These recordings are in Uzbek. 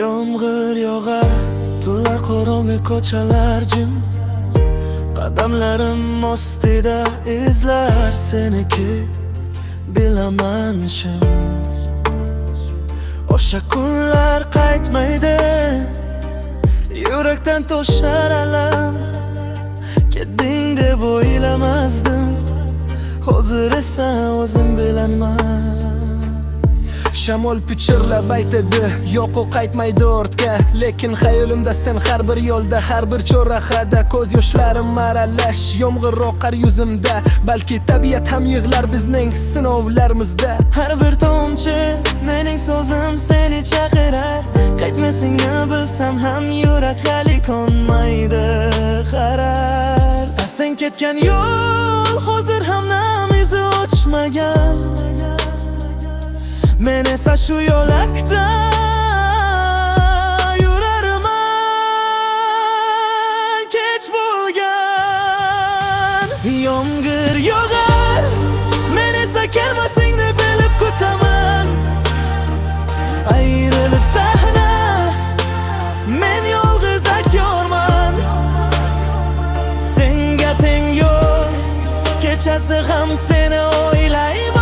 Yomg'ir yog'ar, tunlar qorong'i, ko'chalar jim. Qadamlarim ostida izlar seniki, bilaman shim. O'sha kunlar qaytmaydi, yurakdan to'shar alam. Ketding deb o'ylamasdim, hozir esa o'zim bilaman. Shamol pichirlab aytadi, yo'q u qaytmaydi ortga. Lekin xayolimda sen har bir yo'lda, har bir chorrahada. Ko'z yoshlarim aralash, yomg'ir oqar yuzimda. Balki tabiat ham yig'lar bizning sinovlarimizda. Har bir tomchi mening so'zim seni chaqirar. Qaytmasingni bilsam ham yurak hali konmaydi qarar. Sen ketgan yo'l hozir ham nam izi o'chmagan. Men esa shu yo'lakda yurarman kech bo'lgan. Yomg'ir yog'ar, men esa kelmasingni bilib kutaman. Ayrilib sahna, men yolg'iz aktyorman. Senga teng yo'q, kechasi ham seni o'ylayman.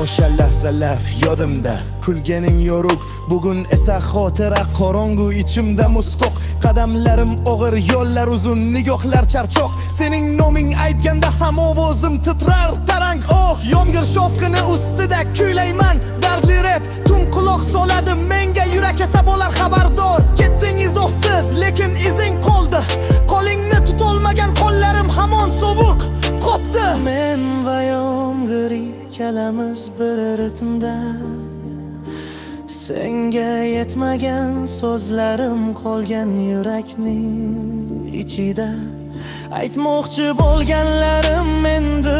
O'sha lahzalar yodimda, kulganing yorug', bugun esa xotira qorong'u, ichimda musqoq. Qadamlarim og'ir, yo'llar uzun, nigohlar charchoq. Sening noming aytganda ham ovozim titrar tarang. Oh, yomg'ir shovqini ustida kuylayman dardli rap. Tun quloq soladi menga, yurak esa bo'lar xabardor. Ketding izohsiz, lekin izing qoldi. Qo'lingni tutolmagan qo'llarim hamon sovuq qotdi. Men va yomg'ir ikkalamiz bir ritmda, senga yetmagan so'zlarim qolgan yurakning ichida. Aytmoqchi bo'lganlarim endi